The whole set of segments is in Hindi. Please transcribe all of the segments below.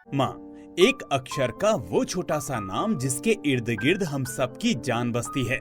माँ, एक अक्षर का वो छोटा सा नाम जिसके इर्द गिर्द हम सबकी जान बसती है,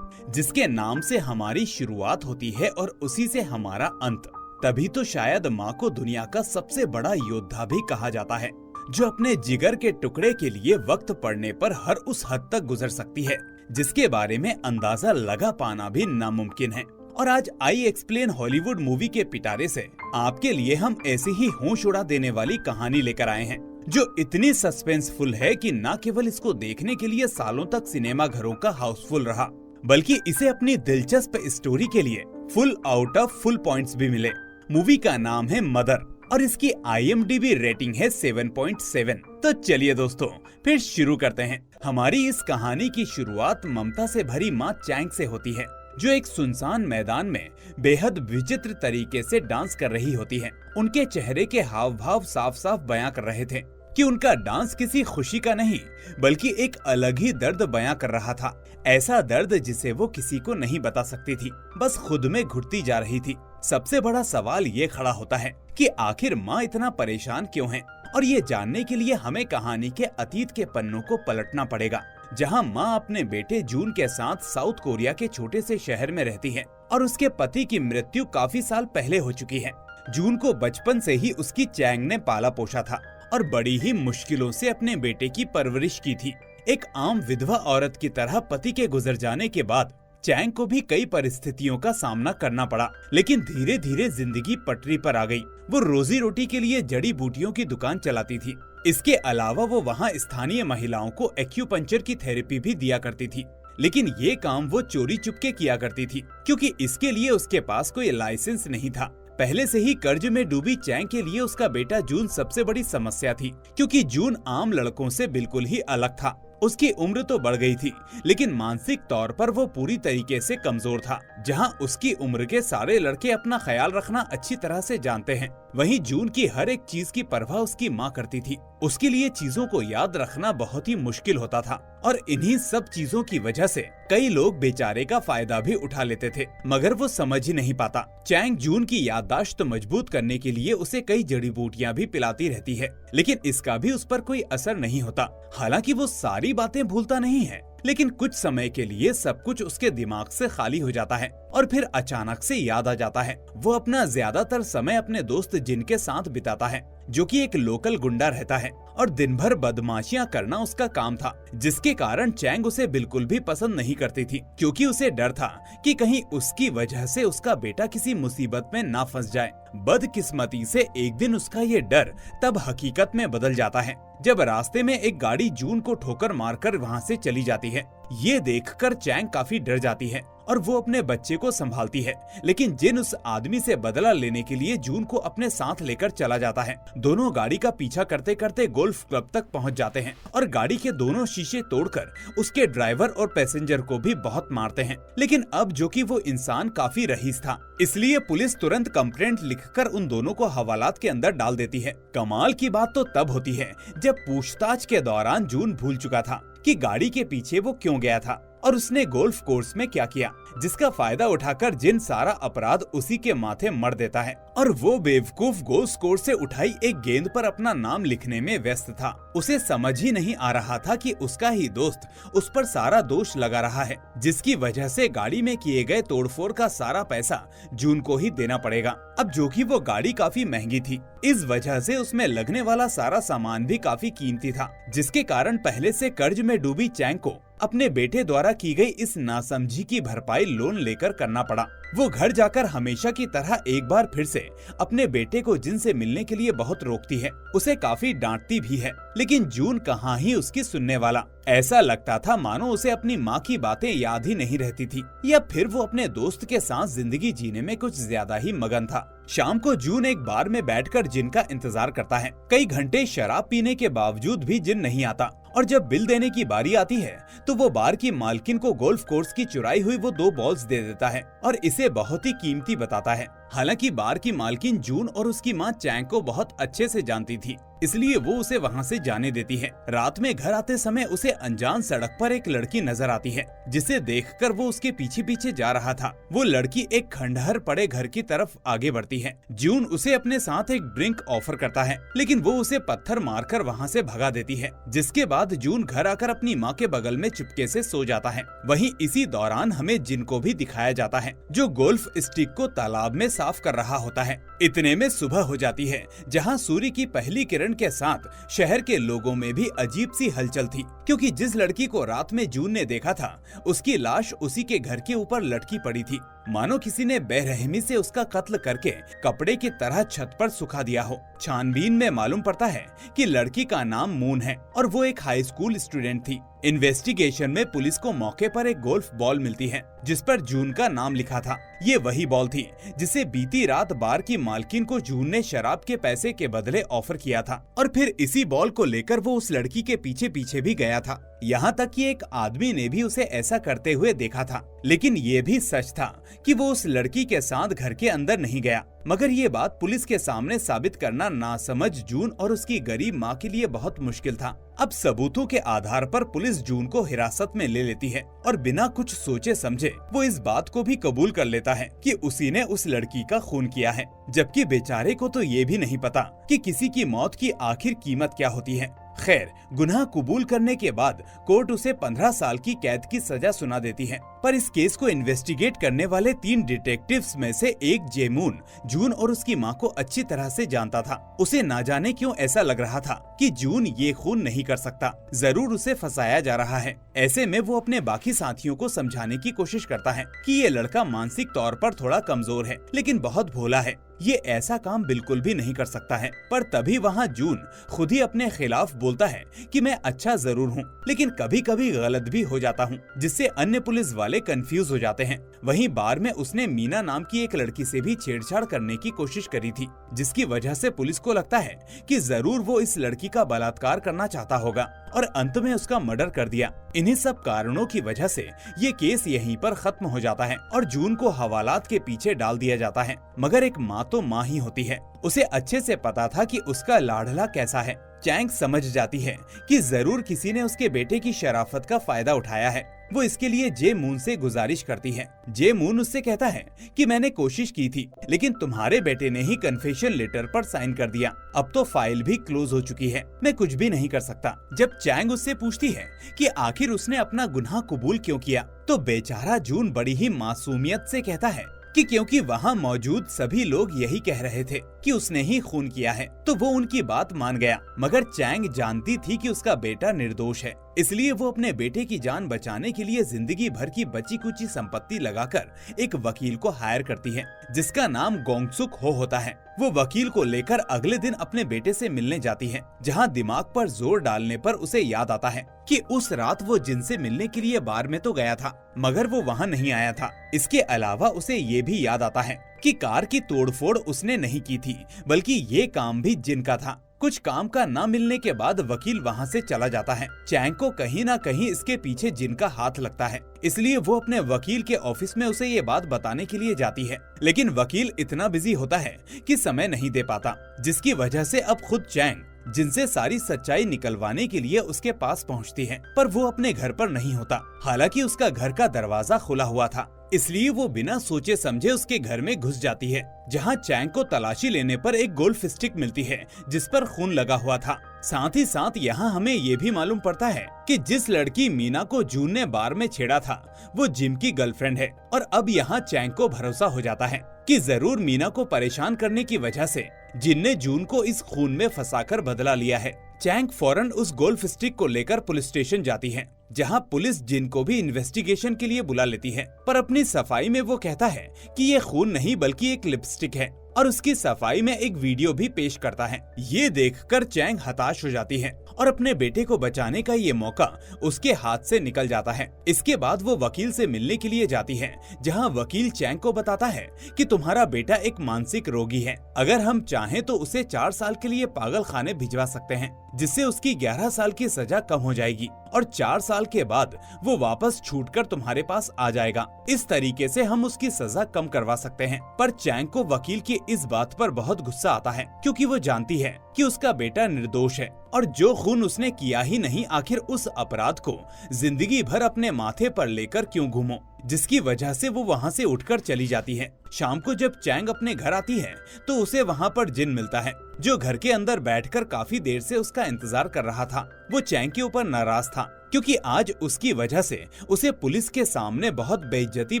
जिसके नाम से हमारी शुरुआत होती है और उसी से हमारा अंत। तभी तो शायद माँ को दुनिया का सबसे बड़ा योद्धा भी कहा जाता है, जो अपने जिगर के टुकड़े के लिए वक्त पड़ने पर हर उस हद तक गुजर सकती है जिसके बारे में अंदाजा लगा पाना भी नामुमकिन है। और आज आई एक्सप्लेन हॉलीवुड मूवी के पिटारे से आपके लिए हम ऐसी ही होश उड़ा देने वाली कहानी लेकर आए हैं, जो इतनी सस्पेंसफुल है कि न केवल इसको देखने के लिए सालों तक सिनेमा घरों का हाउसफुल रहा, बल्कि इसे अपनी दिलचस्प स्टोरी के लिए full out of full points भी मिले। मूवी का नाम है मदर और इसकी IMDb रेटिंग है 7.7। तो चलिए दोस्तों, फिर शुरू करते हैं। हमारी इस कहानी की शुरुआत ममता से भरी माँ चैंग से होती है, जो एक सुनसान मैदान में बेहद विचित्र तरीके से डांस कर रही होती है। उनके चेहरे के हाव भाव साफ साफ बयां कर रहे थे कि उनका डांस किसी खुशी का नहीं, बल्कि एक अलग ही दर्द बयां कर रहा था। ऐसा दर्द जिसे वो किसी को नहीं बता सकती थी, बस खुद में घुटती जा रही थी। सबसे बड़ा सवाल ये खड़ा होता है कि आखिर माँ इतना परेशान क्यों है, और ये जानने के लिए हमें कहानी के अतीत के पन्नों को पलटना पड़ेगा, जहाँ माँ अपने बेटे जून के साथ साउथ कोरिया के छोटे से शहर में रहती है और उसके पति की मृत्यु काफी साल पहले हो चुकी है। जून को बचपन से ही उसकी चैंग ने पाला पोसा था और बड़ी ही मुश्किलों से अपने बेटे की परवरिश की थी। एक आम विधवा औरत की तरह पति के गुजर जाने के बाद चैंग को भी कई परिस्थितियों का सामना करना पड़ा, लेकिन धीरे धीरे जिंदगी पटरी पर आ गई। वो रोजी रोटी के लिए जड़ी बूटियों की दुकान चलाती थी। इसके अलावा वो वहाँ स्थानीय महिलाओं को एक्यूपंक्चर की थेरेपी भी दिया करती थी, लेकिन ये काम वो चोरी चुपके किया करती थी, क्योंकि इसके लिए उसके पास कोई लाइसेंस नहीं था। पहले से ही कर्ज में डूबी चैंग के लिए उसका बेटा जून सबसे बड़ी समस्या थी, क्योंकि जून आम लड़कों से बिल्कुल ही अलग था। उसकी उम्र तो बढ़ गई थी, लेकिन मानसिक तौर पर वो पूरी तरीके से कमजोर था। जहां उसकी उम्र के सारे लड़के अपना ख्याल रखना अच्छी तरह से जानते हैं, वहीं जून की हर एक चीज की परवाह उसकी माँ करती थी। उसके लिए चीजों को याद रखना बहुत ही मुश्किल होता था, और इन्हीं सब चीजों की वजह से कई लोग बेचारे का फायदा भी उठा लेते थे, मगर वो समझ ही नहीं पाता। चैंग जून की याददाश्त मजबूत करने के लिए उसे कई जड़ी बूटियां भी पिलाती रहती है, लेकिन इसका भी उस पर कोई असर नहीं होता। हालांकि वो सारी बातें भूलता नहीं है, लेकिन कुछ समय के लिए सब कुछ उसके दिमाग से खाली हो जाता है और फिर अचानक से याद आ जाता है। वो अपना ज्यादातर समय अपने दोस्त जिन के साथ बिताता है, जो कि एक लोकल गुंडा रहता है और दिन भर बदमाशियां करना उसका काम था, जिसके कारण चैंग उसे बिल्कुल भी पसंद नहीं करती थी, क्योंकि उसे डर था कि कहीं उसकी वजह से उसका बेटा किसी मुसीबत में ना फंस जाए। बदकिस्मती से एक दिन उसका ये डर तब हकीकत में बदल जाता है, जब रास्ते में एक गाड़ी जून को ठोकर मारकर वहाँ से चली जाती है। ये देखकर चैंग काफी डर जाती है और वो अपने बच्चे को संभालती है, लेकिन जिन उस आदमी से बदला लेने के लिए जून को अपने साथ लेकर चला जाता है। दोनों गाड़ी का पीछा करते करते गोल्फ क्लब तक पहुंच जाते हैं और गाड़ी के दोनों शीशे तोड़कर उसके ड्राइवर और पैसेंजर को भी बहुत मारते हैं। लेकिन अब जो कि वो इंसान काफी रईस था, इसलिए पुलिस तुरंत कंप्लेंट लिखकर उन दोनों को हवालात के अंदर डाल देती है। कमाल की बात तो तब होती है जब पूछताछ के दौरान जून भूल चुका था कि गाड़ी के पीछे वो क्यों गया था और उसने गोल्फ कोर्स में क्या किया, जिसका फायदा उठाकर जिन सारा अपराध उसी के माथे मर देता है। और वो बेवकूफ गोल्फ कोर्स से उठाई एक गेंद पर अपना नाम लिखने में व्यस्त था। उसे समझ ही नहीं आ रहा था कि उसका ही दोस्त उस पर सारा दोष लगा रहा है, जिसकी वजह से गाड़ी में किए गए तोड़फोड़ का सारा पैसा जून को ही देना पड़ेगा। अब जो कि वो गाड़ी काफी महंगी थी, इस वजह से उसमें लगने वाला सारा सामान भी काफी कीमती था, जिसके कारण पहले से कर्ज में डूबी चैंग को अपने बेटे द्वारा की गई इस नासमझी की भरपाई लोन लेकर करना पड़ा। वो घर जाकर हमेशा की तरह एक बार फिर से अपने बेटे को जिनसे मिलने के लिए बहुत रोकती है, उसे काफी डांटती भी है, लेकिन जून कहाँ ही उसकी सुनने वाला। ऐसा लगता था मानो उसे अपनी माँ की बातें याद ही नहीं रहती थी, या फिर वो अपने दोस्त के साथ जिंदगी जीने में कुछ ज्यादा ही मगन था। शाम को जून एक बार में बैठकर जिन का इंतजार करता है। कई घंटे शराब पीने के बावजूद भी जिन नहीं आता, और जब बिल देने की बारी आती है तो वो बार की मालकिन को गोल्फ कोर्स की चुराई हुई वो 2 बॉल्स दे देता है और इसे बहुत ही कीमती बताता है। हालांकि बार की मालकिन जून और उसकी माँ चैंग को बहुत अच्छे से जानती थी, इसलिए वो उसे वहाँ से जाने देती है। रात में घर आते समय उसे अनजान सड़क पर एक लड़की नजर आती है, जिसे देखकर वो उसके पीछे पीछे जा रहा था। वो लड़की एक खंडहर पड़े घर की तरफ आगे बढ़ती है। जून उसे अपने साथ एक ड्रिंक ऑफर करता है, लेकिन वो उसे पत्थर मारकर वहाँ से भगा देती है। जिसके बाद जून घर आकर अपनी माँ के बगल में चुपके से सो जाता है। वहीं इसी दौरान हमें जिन को भी दिखाया जाता है, जो गोल्फ स्टिक को तालाब में साफ कर रहा होता है। इतने में सुबह हो जाती है, जहाँ सूर्य की पहली किरण के साथ शहर के लोगों में भी अजीब सी हलचल थी, क्योंकि जिस लड़की को रात में जून ने देखा था, उसकी लाश उसी के घर के ऊपर लटकी पड़ी थी, मानो किसी ने बेरहमी से उसका कत्ल करके कपड़े की तरह छत पर सुखा दिया हो। छानबीन में मालूम पड़ता है कि लड़की का नाम मून है और वो एक हाई स्कूल स्टूडेंट थी। इन्वेस्टिगेशन में पुलिस को मौके पर एक गोल्फ बॉल मिलती है, जिस पर जून का नाम लिखा था। ये वही बॉल थी जिसे बीती रात बार की मालकिन को जून ने शराब के पैसे के बदले ऑफर किया था, और फिर इसी बॉल को लेकर वो उस लड़की के पीछे पीछे भी गया था। यहाँ तक कि एक आदमी ने भी उसे ऐसा करते हुए देखा था। लेकिन ये भी सच था कि वो उस लड़की के साथ घर के अंदर नहीं गया। मगर ये बात पुलिस के सामने साबित करना नासमझ जून और उसकी गरीब माँ के लिए बहुत मुश्किल था। अब सबूतों के आधार पर पुलिस जून को हिरासत में ले लेती है और बिना कुछ सोचे समझे वो इस बात को भी कबूल कर लेता है कि उसी ने उस लड़की का खून किया है, जबकि बेचारे को तो ये भी नहीं पता कि किसी की मौत की आखिर कीमत क्या होती है। खैर, गुनाह कबूल करने के बाद कोर्ट उसे 15 साल की कैद की सजा सुना देती है। पर इस केस को इन्वेस्टिगेट करने वाले 3 डिटेक्टिव्स में से एक जेमून जून और उसकी माँ को अच्छी तरह से जानता था। उसे ना जाने क्यों ऐसा लग रहा था कि जून ये खून नहीं कर सकता, जरूर उसे फंसाया जा रहा है। ऐसे में वो अपने बाकी साथियों को समझाने की कोशिश करता है कि ये लड़का मानसिक तौर पर थोड़ा कमजोर है, लेकिन बहुत भोला है, ये ऐसा काम बिल्कुल भी नहीं कर सकता है। पर तभी वहाँ जून खुद ही अपने खिलाफ बोलता है कि मैं अच्छा जरूर हूँ, लेकिन कभी कभी गलत भी हो जाता हूँ, जिससे अन्य पुलिस वाले कंफ्यूज हो जाते हैं। वहीं बार में उसने मीना नाम की एक लड़की से भी छेड़छाड़ करने की कोशिश करी थी, जिसकी वजह से पुलिस को लगता है कि जरूर वो इस लड़की का बलात्कार करना चाहता होगा और अंत में उसका मर्डर कर दिया। इन्हीं सब कारणों की वजह से ये केस यहीं पर खत्म हो जाता है और जून को हवालात के पीछे डाल दिया जाता है। मगर एक माँ तो माँ ही होती है, उसे अच्छे से पता था कि उसका लाडला कैसा है। चैंग समझ जाती है कि जरूर किसी ने उसके बेटे की शराफत का फायदा उठाया है। वो इसके लिए जे मून से गुजारिश करती है। जे मून उससे कहता है कि मैंने कोशिश की थी, लेकिन तुम्हारे बेटे ने ही कन्फेशन लेटर पर साइन कर दिया। अब तो फाइल भी क्लोज हो चुकी है, मैं कुछ भी नहीं कर सकता। जब चैंग उससे पूछती है कि आखिर उसने अपना गुनाह कबूल क्यों किया, तो बेचारा जून बड़ी ही मासूमियत से कहता है कि क्योंकि वहाँ मौजूद सभी लोग यही कह रहे थे कि उसने ही खून किया है, तो वो उनकी बात मान गया। मगर चैंग जानती थी कि उसका बेटा निर्दोष है, इसलिए वो अपने बेटे की जान बचाने के लिए जिंदगी भर की बची कुची संपत्ति लगाकर एक वकील को हायर करती है, जिसका नाम गोंगसुक हो होता है। वो वकील को लेकर अगले दिन अपने बेटे से मिलने जाती है, जहाँ दिमाग पर जोर डालने पर उसे याद आता है कि उस रात वो जिनसे मिलने के लिए बार में तो गया था, मगर वो वहाँ नहीं आया था। इसके अलावा उसे ये भी याद आता है कि कार की तोड़फोड़ उसने नहीं की थी, बल्कि ये काम भी जिन का था। कुछ काम का न मिलने के बाद वकील वहाँ से चला जाता है। चैंग को कहीं ना कहीं इसके पीछे जिन का हाथ लगता है, इसलिए वो अपने वकील के ऑफिस में उसे ये बात बताने के लिए जाती है। लेकिन वकील इतना बिजी होता है कि समय नहीं दे पाता, जिसकी वजह से अब खुद चैंग जिनसे सारी सच्चाई निकलवाने के लिए उसके पास पहुंचती है। पर वो अपने घर पर नहीं होता, हालांकि उसका घर का दरवाजा खुला हुआ था, इसलिए वो बिना सोचे समझे उसके घर में घुस जाती है, जहां चैंग को तलाशी लेने पर एक गोल्फ स्टिक मिलती है जिस पर खून लगा हुआ था। साथ ही साथ यहाँ हमें ये भी मालूम पड़ता है कि जिस लड़की मीना को जून ने बार में छेड़ा था, वो जिम की गर्लफ्रेंड है। और अब यहाँ चैंग को भरोसा हो जाता है कि जरूर मीना को परेशान करने की वजह से जिन ने जून को इस खून में फंसाकर बदला लिया है। चैंग फौरन उस गोल्फ स्टिक को लेकर पुलिस स्टेशन जाती है, जहां पुलिस जिन को भी इन्वेस्टिगेशन के लिए बुला लेती है। पर अपनी सफाई में वो कहता है कि ये खून नहीं बल्कि एक लिपस्टिक है, और उसकी सफाई में एक वीडियो भी पेश करता है। ये देखकर चैंग हताश हो जाती है और अपने बेटे को बचाने का ये मौका उसके हाथ से निकल जाता है। इसके बाद वो वकील से मिलने के लिए जाती है, जहां वकील चैंग को बताता है कि तुम्हारा बेटा एक मानसिक रोगी है, अगर हम चाहें तो उसे 4 साल के लिए पागल खाने भिजवा सकते हैं, जिससे उसकी 11 साल की सजा कम हो जाएगी और 4 साल के बाद वो वापस छूटकर तुम्हारे पास आ जाएगा। इस तरीके से हम उसकी सजा कम करवा सकते हैं। पर चैंग को वकील की इस बात पर बहुत गुस्सा आता है, क्योंकि वो जानती है कि उसका बेटा निर्दोष है और जो खून उसने किया ही नहीं, आखिर उस अपराध को जिंदगी भर अपने माथे पर लेकर क्यों घूमो, जिसकी वजह से वो वहाँ से उठकर चली जाती है। शाम को जब चैंग अपने घर आती है तो उसे वहाँ पर जिन मिलता है, जो घर के अंदर बैठकर काफी देर से उसका इंतजार कर रहा था। वो चैंग के ऊपर नाराज था क्योंकि आज उसकी वजह से उसे पुलिस के सामने बहुत बेइज्जती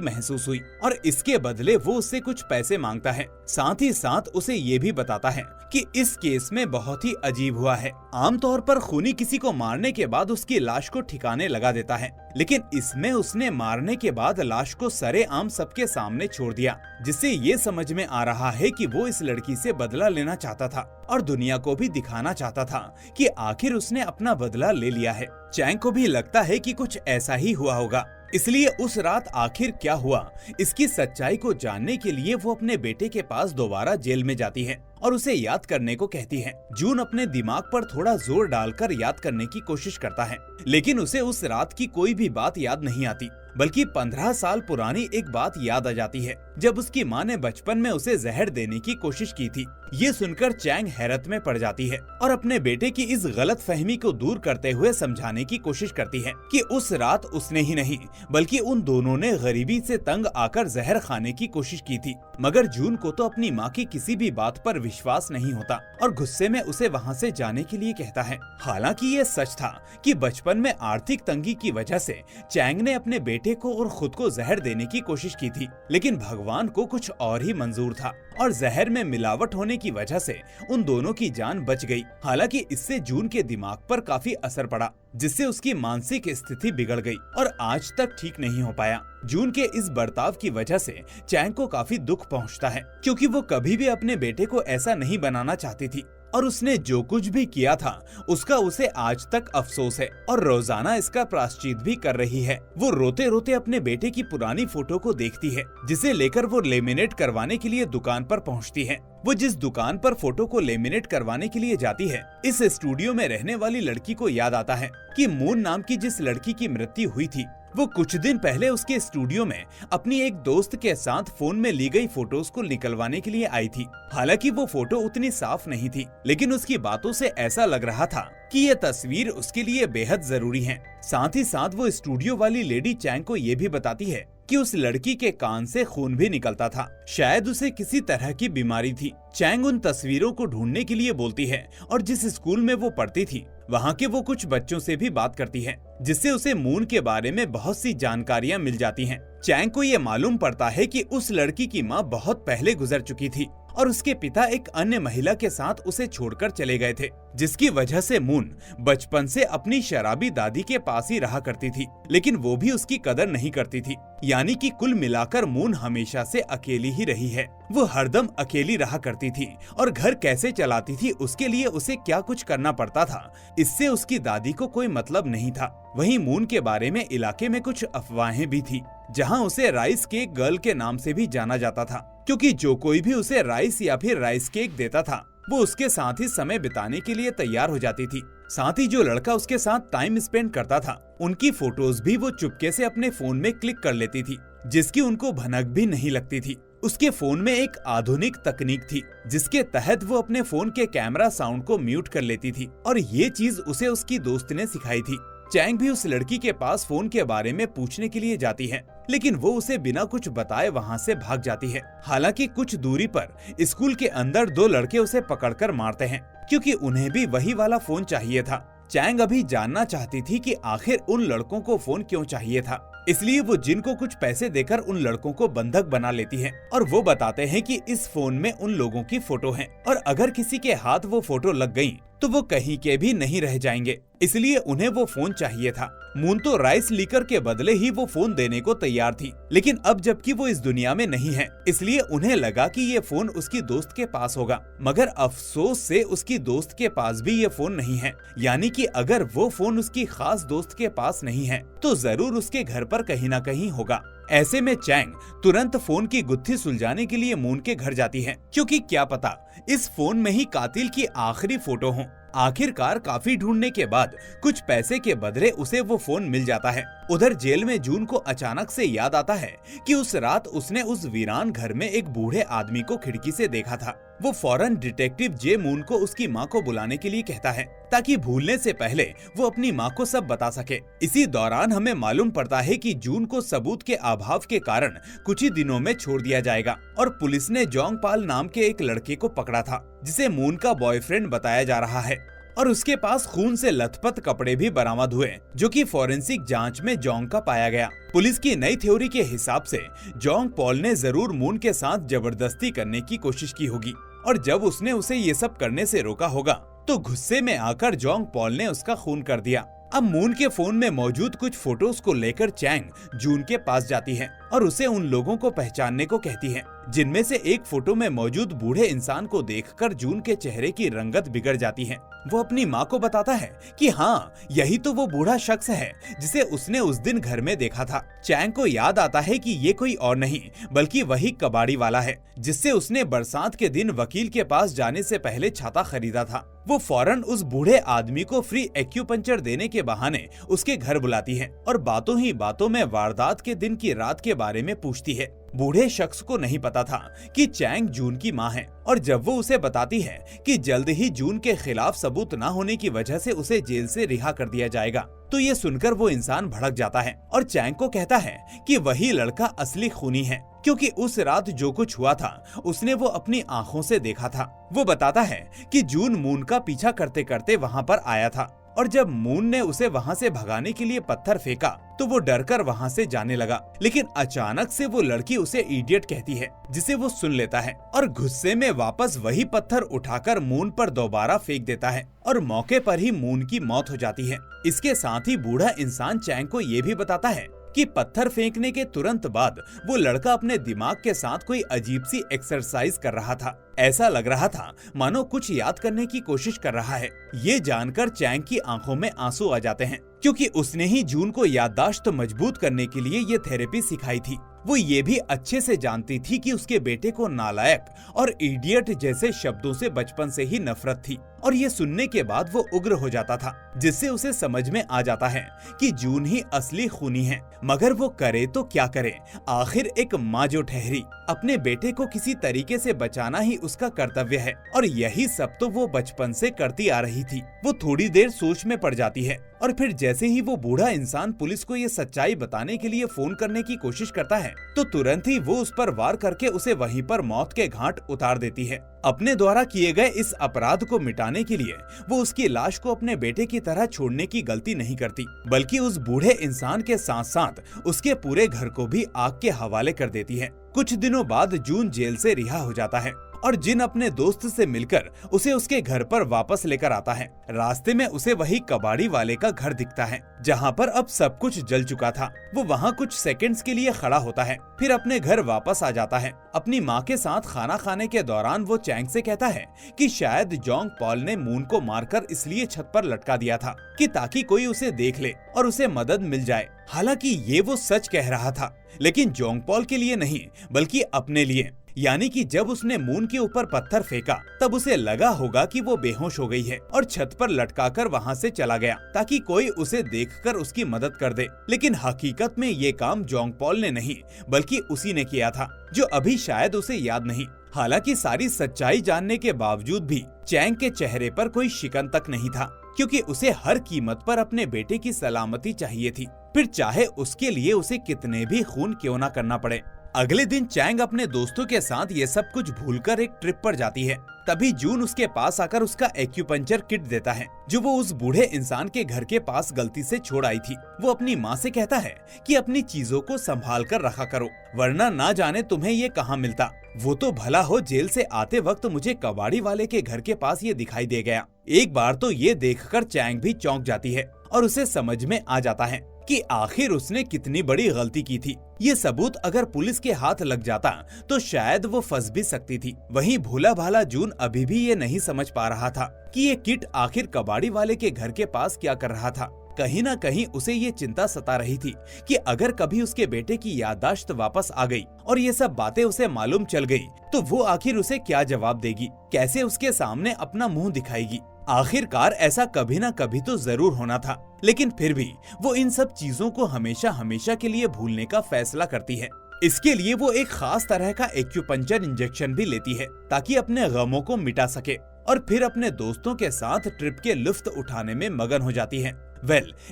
महसूस हुई और इसके बदले वो उससे कुछ पैसे मांगता है। साथ ही साथ उसे ये भी बताता है कि इस केस में बहुत ही अजीब हुआ है। आमतौर पर खूनी किसी को मारने के बाद उसकी लाश को ठिकाने लगा देता है, लेकिन इसमें उसने मारने के बाद लाश को सरेआम सबके सामने छोड़ दिया, जिससे ये समझ में आ रहा है कि वो इस लड़की से बदला लेना चाहता था और दुनिया को भी दिखाना चाहता था कि आखिर उसने अपना बदला ले लिया है। चैंग को भी लगता है कि कुछ ऐसा ही हुआ होगा, इसलिए उस रात आखिर क्या हुआ इसकी सच्चाई को जानने के लिए वो अपने बेटे के पास दोबारा जेल में जाती है और उसे याद करने को कहती है। जून अपने दिमाग पर थोड़ा जोर डालकर याद करने की कोशिश करता है, लेकिन उसे उस रात की कोई भी बात याद नहीं आती, बल्कि 15 साल पुरानी एक बात याद आ जाती है, जब उसकी माँ ने बचपन में उसे जहर देने की कोशिश की थी। ये सुनकर चैंग हैरत में पड़ जाती है और अपने बेटे की इस गलत फहमी को दूर करते हुए समझाने की कोशिश करती है कि उस रात उसने ही नहीं बल्कि उन दोनों ने गरीबी से तंग आकर जहर खाने की कोशिश की थी। मगर जून को तो अपनी माँ की किसी भी बात पर विश्वास नहीं होता और गुस्से में उसे वहाँ से जाने के लिए कहता है। हालांकि ये सच था कि बचपन में आर्थिक तंगी की वजह से चैंग ने अपने बेटे को और खुद को जहर देने की कोशिश की थी, लेकिन भगवान को कुछ और ही मंजूर था और जहर में मिलावट होने की वजह से उन दोनों की जान बच गई। हालांकि इससे जून के दिमाग पर काफी असर पड़ा, जिससे उसकी मानसिक स्थिति बिगड़ गई और आज तक ठीक नहीं हो पाया। जून के इस बर्ताव की वजह से चैंग को काफी दुख पहुंचता है, क्योंकि वो कभी भी अपने बेटे को ऐसा नहीं बनाना चाहती थी और उसने जो कुछ भी किया था उसका उसे आज तक अफसोस है और रोजाना इसका प्रायश्चित भी कर रही है। वो रोते रोते अपने बेटे की पुरानी फोटो को देखती है, जिसे लेकर वो लेमिनेट करवाने के लिए दुकान पर पहुंचती है। वो जिस दुकान पर फोटो को लेमिनेट करवाने के लिए जाती है, इस स्टूडियो में रहने वाली लड़की को याद आता है कि मून नाम की जिस लड़की की मृत्यु हुई थी, वो कुछ दिन पहले उसके स्टूडियो में अपनी एक दोस्त के साथ फोन में ली गई फोटोज को निकलवाने के लिए आई थी। हालांकि वो फोटो उतनी साफ नहीं थी, लेकिन उसकी बातों से ऐसा लग रहा था कि ये तस्वीर उसके लिए बेहद जरूरी है। साथ ही साथ वो स्टूडियो वाली लेडी चैंग को ये भी बताती है कि उस लड़की के कान से खून भी निकलता था, शायद उसे किसी तरह की बीमारी थी। चैंग उन तस्वीरों को ढूंढने के लिए बोलती है और जिस स्कूल में वो पढ़ती थी वहाँ के वो कुछ बच्चों से भी बात करती है, जिससे उसे मून के बारे में बहुत सी जानकारियाँ मिल जाती हैं। चैंग को ये मालूम पड़ता है कि उस लड़की की माँ बहुत पहले गुजर चुकी थी और उसके पिता एक अन्य महिला के साथ उसे छोड़कर चले गए थे, जिसकी वजह से मून बचपन से अपनी शराबी दादी के पास ही रहा करती थी, लेकिन वो भी उसकी कदर नहीं करती थी। यानी कि कुल मिलाकर मून हमेशा से अकेली ही रही है। वो हरदम अकेली रहा करती थी और घर कैसे चलाती थी उसके लिए उसे क्या कुछ करना पड़ता था, इससे उसकी दादी को कोई मतलब नहीं था। वहीं मून के बारे में इलाके में कुछ अफवाहें भी थी, जहां उसे राइस केक गर्ल के नाम से भी जाना जाता था, क्योंकि जो कोई भी उसे राइस या फिर राइस केक देता था वो उसके साथ ही समय बिताने के लिए तैयार हो जाती थी। साथ ही जो लड़का उसके साथ टाइम स्पेंड करता था उनकी फोटोज भी वो चुपके से अपने फोन में क्लिक कर लेती थी, जिसकी उनको भनक भी नहीं लगती थी। उसके फोन में एक आधुनिक तकनीक थी जिसके तहत वो अपने फोन के कैमरा साउंड को म्यूट कर लेती थी और ये चीज उसे उसकी दोस्त ने सिखाई थी। चैंग भी उस लड़की के पास फोन के बारे में पूछने के लिए जाती है, लेकिन वो उसे बिना कुछ बताए वहाँ से भाग जाती है। हालांकि कुछ दूरी पर स्कूल के अंदर दो लड़के उसे पकड़कर मारते हैं, क्योंकि उन्हें भी वही वाला फोन चाहिए था। चैंग अभी जानना चाहती थी कि आखिर उन लड़कों को फोन क्यों चाहिए था, इसलिए वो जिन को कुछ पैसे देकर उन लड़कों को बंधक बना लेती है और वो बताते हैं कि इस फोन में उन लोगों की फोटो है और अगर किसी के हाथ वो फोटो लग गई तो वो कहीं के भी नहीं रह जाएंगे, इसलिए उन्हें वो फोन चाहिए था। मून तो राइस लीकर के बदले ही वो फोन देने को तैयार थी, लेकिन अब जबकि वो इस दुनिया में नहीं है, इसलिए उन्हें लगा कि ये फोन उसकी दोस्त के पास होगा। मगर अफसोस से उसकी दोस्त के पास भी ये फोन नहीं है। यानी कि अगर वो फोन उसकी खास दोस्त के पास नहीं है तो जरूर उसके घर पर कहीं ना कहीं होगा। ऐसे में चैंग तुरंत फोन की गुत्थी सुलझाने के लिए मून के घर जाती है, क्योंकि क्या पता इस फोन में ही कातिल की आखिरी फोटो हो। आखिरकार काफी ढूंढने के बाद कुछ पैसे के बदले उसे वो फोन मिल जाता है। उधर जेल में जून को अचानक से याद आता है कि उस रात उसने उस वीरान घर में एक बूढ़े आदमी को खिड़की से देखा था। वो फौरन डिटेक्टिव जे मून को उसकी माँ को बुलाने के लिए कहता है ताकि भूलने से पहले वो अपनी माँ को सब बता सके। इसी दौरान हमें मालूम पड़ता है कि जून को सबूत के अभाव के कारण कुछ ही दिनों में छोड़ दिया जाएगा और पुलिस ने जोंगपाल नाम के एक लड़के को पकड़ा था जिसे मून का बॉयफ्रेंड बताया जा रहा है और उसके पास खून से लथपथ कपड़े भी बरामद हुए जो कि फोरेंसिक जांच में जोंग का पाया गया। पुलिस की नई थ्योरी के हिसाब से जोंग पॉल ने जरूर मून के साथ जबरदस्ती करने की कोशिश की होगी और जब उसने उसे ये सब करने से रोका होगा तो गुस्से में आकर जोंग पॉल ने उसका खून कर दिया। अब मून के फोन में मौजूद कुछ फोटोज को लेकर चैंग जून के पास जाती है और उसे उन लोगों को पहचानने को कहती है जिनमें से एक फोटो में मौजूद बूढ़े इंसान को देखकर जून के चेहरे की रंगत बिगड़ जाती है। वो अपनी माँ को बताता है कि हाँ, यही तो वो बूढ़ा शख्स है जिसे उसने उस दिन घर में देखा था। चैंग को याद आता है कि ये कोई और नहीं बल्कि वही कबाड़ी वाला है जिससे उसने बरसात के दिन वकील के पास जाने से पहले छाता खरीदा था। वो फौरन उस बूढ़े आदमी को फ्री एक्यूपंक्चर देने के बहाने उसके घर बुलाती है और बातों ही बातों में वारदात के दिन की रात के बारे में पूछती है। बूढ़े शख्स को नहीं पता था कि चैंग जून की माँ है और जब वो उसे बताती है कि जल्द ही जून के खिलाफ सबूत न होने की वजह से उसे जेल से रिहा कर दिया जाएगा तो ये सुनकर वो इंसान भड़क जाता है और चैंग को कहता है कि वही लड़का असली खूनी है क्योंकि उस रात जो कुछ हुआ था उसने वो अपनी आंखों से देखा था। वो बताता है कि जून मून का पीछा करते करते वहाँ पर आया था और जब मून ने उसे वहाँ से भगाने के लिए पत्थर फेंका तो वो डरकर वहाँ से जाने लगा, लेकिन अचानक से वो लड़की उसे इडियट कहती है जिसे वो सुन लेता है और गुस्से में वापस वही पत्थर उठाकर मून पर दोबारा फेंक देता है और मौके पर ही मून की मौत हो जाती है। इसके साथ ही बूढ़ा इंसान चैंग को ये भी बताता है कि पत्थर फेंकने के तुरंत बाद वो लड़का अपने दिमाग के साथ कोई अजीब सी एक्सरसाइज कर रहा था। ऐसा लग रहा था मानो कुछ याद करने की कोशिश कर रहा है। ये जानकर चैंग की आंखों में आंसू आ जाते हैं क्योंकि उसने ही जून को याददाश्त मजबूत करने के लिए ये थेरेपी सिखाई थी। वो ये भी अच्छे से जानती थी कि उसके बेटे को नालायक और इडियट जैसे शब्दों से बचपन से ही नफरत थी और ये सुनने के बाद वो उग्र हो जाता था जिससे उसे समझ में आ जाता है कि जून ही असली खूनी है। मगर वो करे तो क्या करे, आखिर एक माँ जो ठहरी अपने बेटे को किसी तरीके से बचाना ही उसका कर्तव्य है और यही सब तो वो बचपन से करती आ रही थी। वो थोड़ी देर सोच में पड़ जाती है और फिर जैसे ही वो बूढ़ा इंसान पुलिस को ये सच्चाई बताने के लिए फोन करने की कोशिश करता है तो तुरंत ही वो उस पर वार करके उसे वहीं पर मौत के घाट उतार देती है। अपने द्वारा किए गए इस अपराध को मिटाने के लिए वो उसकी लाश को अपने बेटे की तरह छोड़ने की गलती नहीं करती बल्कि उस बूढ़े इंसान के साथ साथ उसके पूरे घर को भी आग के हवाले कर देती है। कुछ दिनों बाद जून जेल से रिहा हो जाता है और जिन अपने दोस्त से मिलकर उसे उसके घर पर वापस लेकर आता है। रास्ते में उसे वही कबाड़ी वाले का घर दिखता है जहाँ पर अब सब कुछ जल चुका था। वो वहाँ कुछ सेकंड्स के लिए खड़ा होता है फिर अपने घर वापस आ जाता है। अपनी माँ के साथ खाना खाने के दौरान वो चैंग से कहता है कि शायद जोंग पॉल ने मून को मारकर इसलिए छत पर लटका दिया था कि ताकि कोई उसे देख ले और उसे मदद मिल जाए। हालांकि ये वो सच कह रहा था लेकिन जोंग पॉल के लिए नहीं बल्कि अपने लिए। यानी कि जब उसने मून के ऊपर पत्थर फेंका तब उसे लगा होगा कि वो बेहोश हो गई है और छत पर लटकाकर वहाँ से चला गया ताकि कोई उसे देखकर उसकी मदद कर दे। लेकिन हकीकत में ये काम जोंग पॉल ने नहीं बल्कि उसी ने किया था जो अभी शायद उसे याद नहीं। हालांकि सारी सच्चाई जानने के बावजूद भी चैंग के चेहरे पर कोई शिकन तक नहीं था क्योंकि उसे हर कीमत पर अपने बेटे की सलामती चाहिए थी, फिर चाहे उसके लिए उसे कितने भी खून क्यों ना करना पड़े। अगले दिन चैंग अपने दोस्तों के साथ ये सब कुछ भूलकर एक ट्रिप पर जाती है। तभी जून उसके पास आकर उसका एक्यूपंक्चर किट देता है जो वो उस बूढ़े इंसान के घर के पास गलती से छोड़ आई थी। वो अपनी माँ से कहता है कि अपनी चीजों को संभाल कर रखा करो वरना ना जाने तुम्हें ये कहाँ मिलता। वो तो भला हो जेल से आते वक्त मुझे कबाड़ी वाले के घर के पास ये दिखाई दे गया। एक बार तो ये देखकर चैंग भी चौंक जाती है और उसे समझ में आ जाता है कि आखिर उसने कितनी बड़ी गलती की थी। ये सबूत अगर पुलिस के हाथ लग जाता तो शायद वो फंस भी सकती थी। वहीं भोला भाला जून अभी भी ये नहीं समझ पा रहा था कि ये किट आखिर कबाड़ी वाले के घर के पास क्या कर रहा था। कहीं ना कहीं उसे ये चिंता सता रही थी कि अगर कभी उसके बेटे की याददाश्त वापस आ गई और ये सब बातें उसे मालूम चल गई तो वो आखिर उसे क्या जवाब देगी, कैसे उसके सामने अपना मुंह दिखाएगी। आखिरकार ऐसा कभी ना कभी तो जरूर होना था, लेकिन फिर भी वो इन सब चीजों को हमेशा हमेशा के लिए भूलने का फैसला करती है। इसके लिए वो एक खास तरह का एक्यूपंक्चर इंजेक्शन भी लेती है ताकि अपने गमों को मिटा सके और फिर अपने दोस्तों के साथ ट्रिप के लुत्फ उठाने में मगन हो जाती है।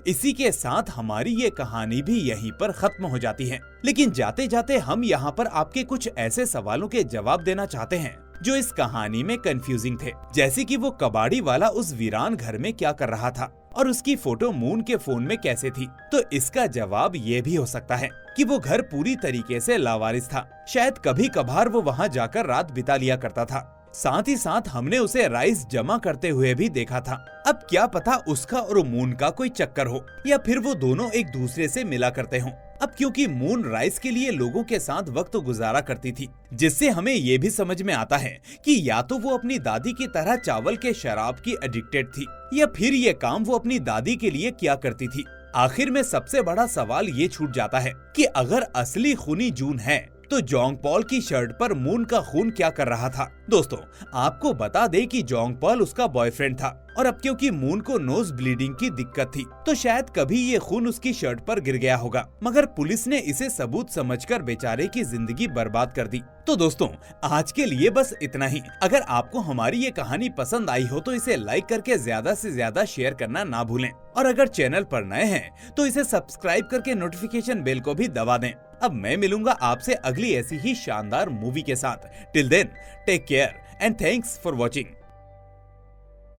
इसी के साथ हमारी ये कहानी भी यहीं पर खत्म हो जाती है। लेकिन जाते जाते हम यहाँ पर आपके कुछ ऐसे सवालों के जवाब देना चाहते हैं जो इस कहानी में कंफ्यूजिंग थे, जैसे कि वो कबाड़ी वाला उस वीरान घर में क्या कर रहा था और उसकी फोटो मून के फोन में कैसे थी। तो इसका जवाब ये भी हो सकता है कि वो घर पूरी तरीके से लावारिस था। शायद कभी कभार वो वहाँ जाकर रात बिता लिया करता था। साथ ही साथ हमने उसे राइस जमा करते हुए भी देखा था। अब क्या पता उसका और मून का कोई चक्कर हो या फिर वो दोनों एक दूसरे से मिला करते हों। अब क्योंकि मून राइस के लिए लोगों के साथ वक्त गुजारा करती थी, जिससे हमें ये भी समझ में आता है कि या तो वो अपनी दादी की तरह चावल के शराब की एडिक्टेड थी या फिर ये काम वो अपनी दादी के लिए किया करती थी। आखिर में सबसे बड़ा सवाल ये छूट जाता है कि अगर असली खूनी जून है तो जोंग पॉल की शर्ट पर मून का खून क्या कर रहा था। दोस्तों, आपको बता दे कि जोंग पॉल उसका बॉयफ्रेंड था और अब क्योंकि मून को नोज ब्लीडिंग की दिक्कत थी तो शायद कभी ये खून उसकी शर्ट पर गिर गया होगा, मगर पुलिस ने इसे सबूत समझकर बेचारे की जिंदगी बर्बाद कर दी। तो दोस्तों, आज के लिए बस इतना ही। अगर आपको हमारी ये कहानी पसंद आई हो तो इसे लाइक करके ज्यादा से ज्यादा शेयर करना ना भूलें और अगर चैनल पर नए हैं तो इसे सब्सक्राइब करके नोटिफिकेशन बेल को भी दबा दें। अब मैं मिलूंगा आपसे अगली ऐसी ही शानदार मूवी के साथ। Till then, take care and thanks for watching.